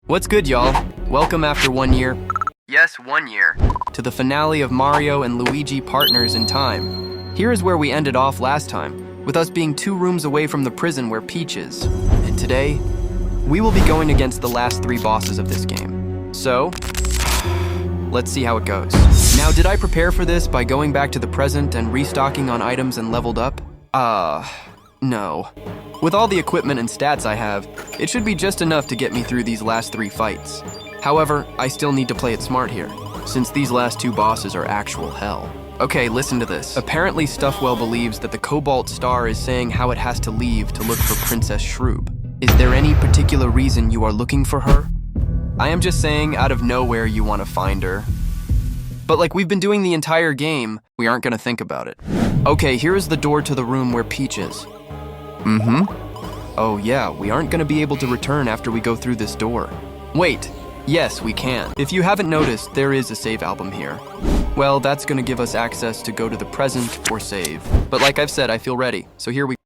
What's good, y'all? Welcome after 1 year. Yes, 1 year. To the finale of Mario and Luigi Partners in Time. Here is where we ended off last time, with us being 2 rooms away from the prison where Peach is. And today, we will be going against the last 3 bosses of this game. So, let's see how it goes. Now, did I prepare for this by going back to the present and restocking on items and leveled up? No. With all the equipment and stats I have, it should be just enough to get me through these last 3 fights. However, I still need to play it smart here, since these last 2 bosses are actual hell. Okay, listen to this. Apparently, Stuffwell believes that the Cobalt Star is saying how it has to leave to look for Princess Shroob. Is there any particular reason you are looking for her? I am just saying out of nowhere you want to find her. But like we've been doing the entire game, we aren't going to think about it. Okay, here is the door to the room where Peach is. Oh yeah, we aren't going to be able to return after we go through this door. Wait, yes, we can. If you haven't noticed, there is a save album here. Well, that's going to give us access to go to the present or save. But like I've said, I feel ready, so here we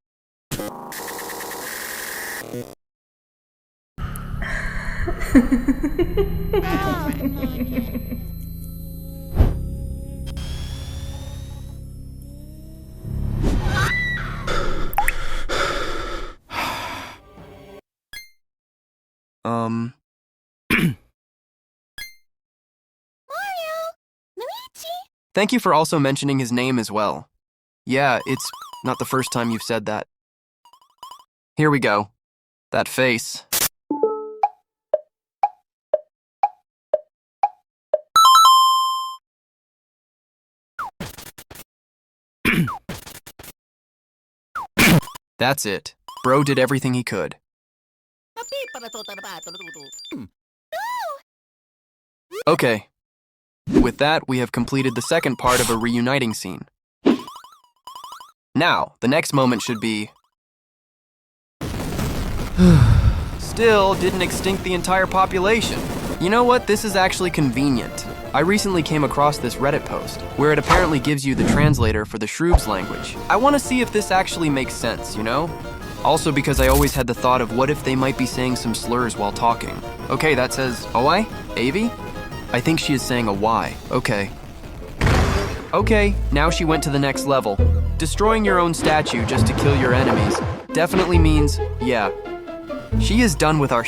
Thank you for also mentioning his name as well. Yeah, it's not the first time you've said that. Here we go. That face. That's it. Bro did everything he could. Okay. With that, we have completed the second part of a reuniting scene. Now, the next moment should be... Still didn't extinct the entire population. You know what? This is actually convenient. I recently came across this Reddit post, where it apparently gives you the translator for the Shroob's language. I want to see if this actually makes sense, you know? Also because I always had the thought of what if they might be saying some slurs while talking. Okay, that says, Oi? Avi? I think she is saying a Y. Okay. Okay, now she went to the next level. Destroying your own statue just to kill your enemies definitely means, yeah. She is done with our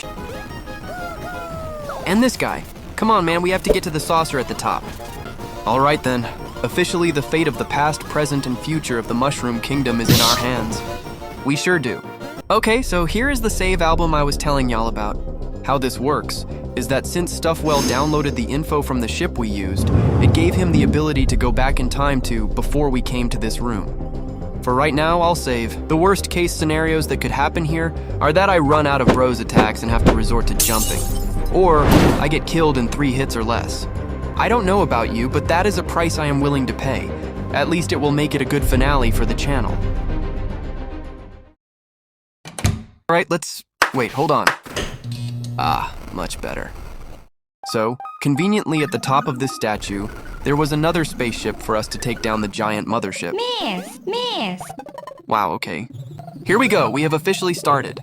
And this guy. Come on, man, we have to get to the saucer at the top. All right, then. Officially, the fate of the past, present, and future of the Mushroom Kingdom is in our hands. We sure do. Okay, so here is the save album I was telling y'all about. How this works is that since Stuffwell downloaded the info from the ship we used, it gave him the ability to go back in time to before we came to this room. For right now, I'll save. The worst case scenarios that could happen here are that I run out of bros attacks and have to resort to jumping. Or I get killed in 3 hits or less. I don't know about you, but that is a price I am willing to pay. At least it will make it a good finale for the channel. Alright, wait, hold on. Ah, much better. So, conveniently at the top of this statue, there was another spaceship for us to take down the giant mothership. Miss! Wow, okay. Here we go, we have officially started.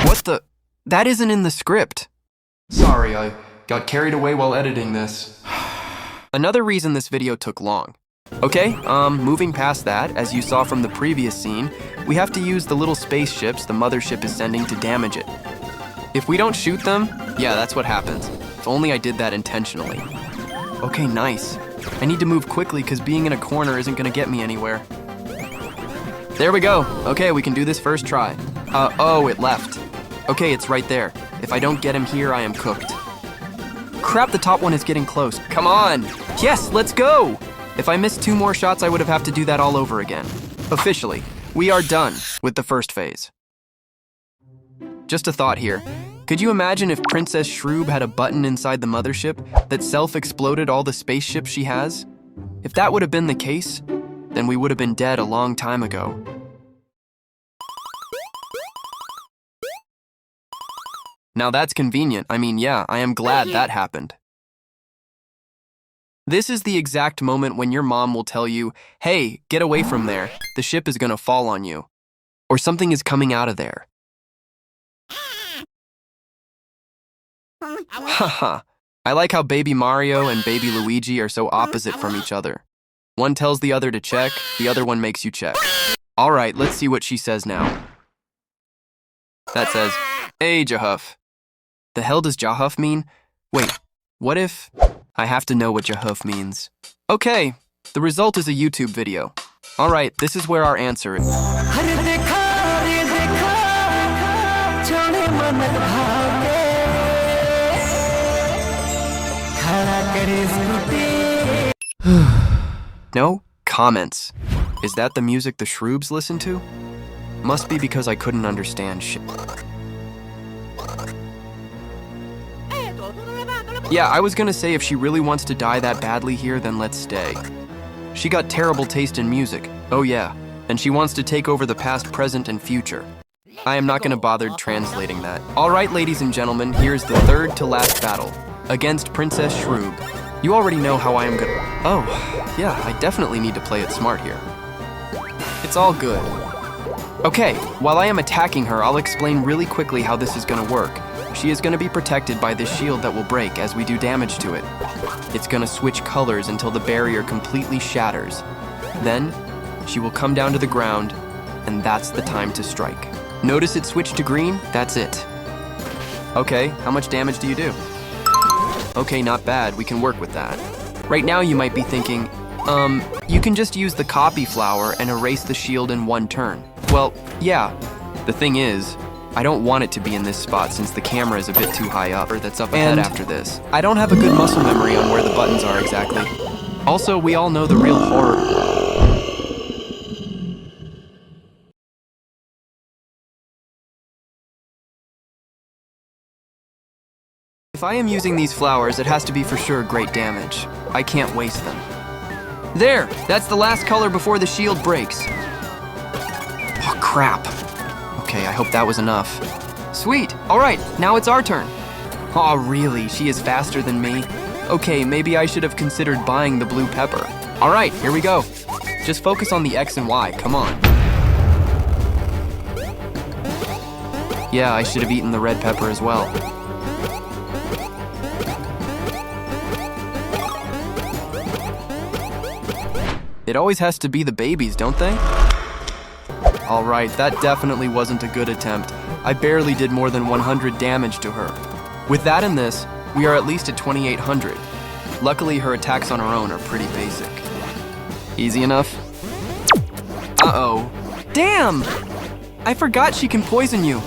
What the? That isn't in the script. Sorry, I got carried away while editing this. Another reason this video took long. Okay, moving past that, as you saw from the previous scene, we have to use the little spaceships the mothership is sending to damage it. If we don't shoot them, yeah, that's what happens. If only I did that intentionally. Okay, nice. I need to move quickly because being in a corner isn't gonna get me anywhere. There we go. Okay, we can do this first try. Oh, it left. Okay, it's right there. If I don't get him here, I am cooked. Crap, the top one is getting close. Come on! Yes, let's go! If I missed 2 more shots, I would have to do that all over again. Officially, we are done with the first phase. Just a thought here. Could you imagine if Princess Shroob had a button inside the mothership that self-exploded all the spaceships she has? If that would have been the case, then we would have been dead a long time ago. Now that's convenient. I mean, yeah, I am glad that happened. This is the exact moment when your mom will tell you, hey, get away from there. The ship is gonna fall on you. Or something is coming out of there. Haha. I like how Baby Mario and Baby Luigi are so opposite from each other. One tells the other to check, the other one makes you check. Alright, let's see what she says now. That says, hey, Jahuff. The hell does Jahuff mean? Wait, what if... I have to know what Jahuff means. Okay, the result is a YouTube video. Alright, this is where our answer is. No comments. Is that the music the Shroobs listen to? Must be because I couldn't understand shit. Yeah, I was gonna say if she really wants to die that badly here, then let's stay. She got terrible taste in music. Oh yeah, and she wants to take over the past, present, and future. I am not gonna bother translating that. Alright, ladies and gentlemen, here's the third to last battle. Against Princess Shroob. You already know how I am gonna... Oh, yeah, I definitely need to play it smart here. It's all good. Okay, while I am attacking her, I'll explain really quickly how this is gonna work. She is gonna be protected by this shield that will break as we do damage to it. It's gonna switch colors until the barrier completely shatters. Then, she will come down to the ground, and that's the time to strike. Notice it switched to green? That's it. Okay, how much damage do you do? Okay, not bad, we can work with that. Right now you might be thinking, you can just use the copy flower and erase the shield in one turn. Well, yeah, the thing is, I don't want it to be in this spot since the camera is a bit too high up, or that's up ahead after this. I don't have a good muscle memory on where the buttons are exactly. Also, we all know the real horror. If I am using these flowers, it has to be for sure great damage. I can't waste them. There! That's the last color before the shield breaks. Oh, crap. Okay, I hope that was enough. Sweet! Alright, now it's our turn. Aw, really? She is faster than me? Okay, maybe I should have considered buying the blue pepper. Alright, here we go. Just focus on the X and Y, come on. Yeah, I should have eaten the red pepper as well. It always has to be the babies, don't they? Alright, that definitely wasn't a good attempt. I barely did more than 100 damage to her. With that and this, we are at least at 2,800. Luckily, her attacks on her own are pretty basic. Easy enough? Uh-oh. Damn! I forgot she can poison you.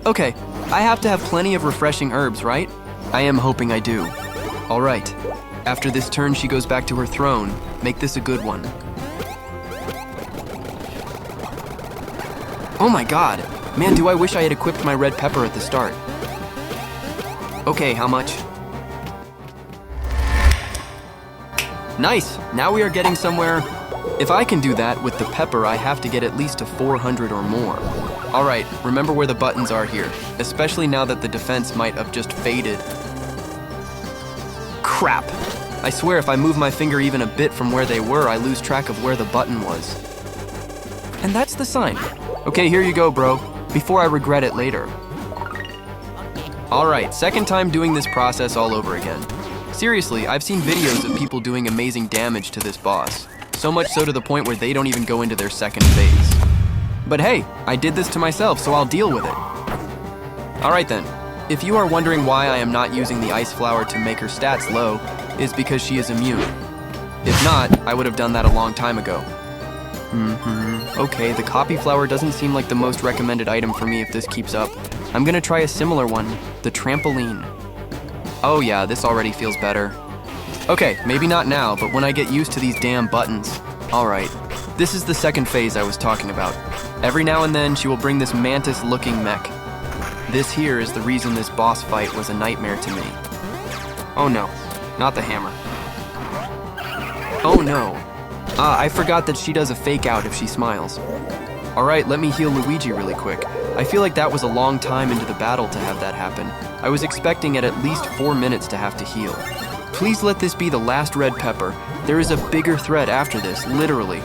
Okay, I have to have plenty of refreshing herbs, right? I am hoping I do. Alright, after this turn she goes back to her throne. Make this a good one. Oh my god! Man, do I wish I had equipped my red pepper at the start. Okay, how much? Nice! Now we are getting somewhere. If I can do that with the pepper, I have to get at least to 400 or more. Alright, remember where the buttons are here, especially now that the defense might have just faded. Crap! I swear if I move my finger even a bit from where they were, I lose track of where the button was. And that's the sign. Okay, here you go, bro, before I regret it later. Alright, second time doing this process all over again. Seriously, I've seen videos of people doing amazing damage to this boss. So much so to the point where they don't even go into their second phase. But hey, I did this to myself, so I'll deal with it. Alright then, if you are wondering why I am not using the ice flower to make her stats low, is because she is immune. If not, I would have done that a long time ago. Okay, the copy flower doesn't seem like the most recommended item for me if this keeps up. I'm gonna try a similar one, the trampoline. Oh yeah, this already feels better. Okay, maybe not now, but when I get used to these damn buttons. Alright, this is the second phase I was talking about. Every now and then, she will bring this mantis-looking mech. This here is the reason this boss fight was a nightmare to me. Oh no, not the hammer. Oh no. Ah, I forgot that she does a fake out if she smiles. Alright, let me heal Luigi really quick. I feel like that was a long time into the battle to have that happen. I was expecting at least 4 minutes to have to heal. Please let this be the last red pepper. There is a bigger threat after this, literally.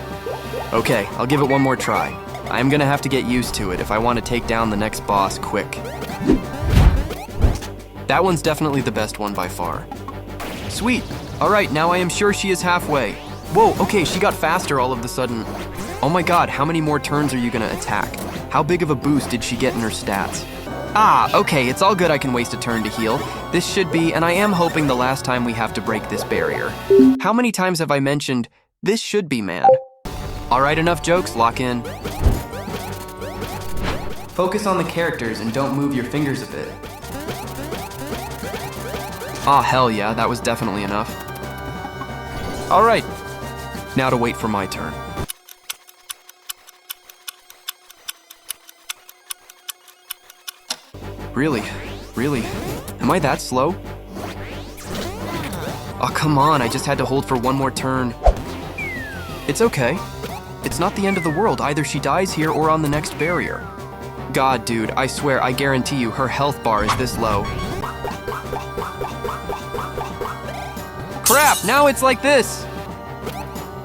Okay, I'll give it one more try. I'm gonna have to get used to it if I want to take down the next boss quick. That one's definitely the best one by far. Sweet! Alright, now I am sure she is halfway. Whoa, okay, she got faster all of a sudden. Oh my god, how many more turns are you gonna attack? How big of a boost did she get in her stats? Ah, okay, it's all good I can waste a turn to heal. This should be, and I am hoping, the last time we have to break this barrier. How many times have I mentioned, this should be, man? Alright, enough jokes, lock in. Focus on the characters and don't move your fingers a bit. Ah, hell yeah, that was definitely enough. Alright, now to wait for my turn. Really? Really? Am I that slow? Oh, come on, I just had to hold for one more turn. It's okay. It's not the end of the world. Either she dies here or on the next barrier. God, dude, I swear, I guarantee you, her health bar is this low. Crap, now it's like this!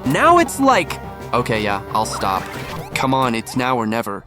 Now it's like... Okay, yeah, I'll stop. Come on, it's now or never.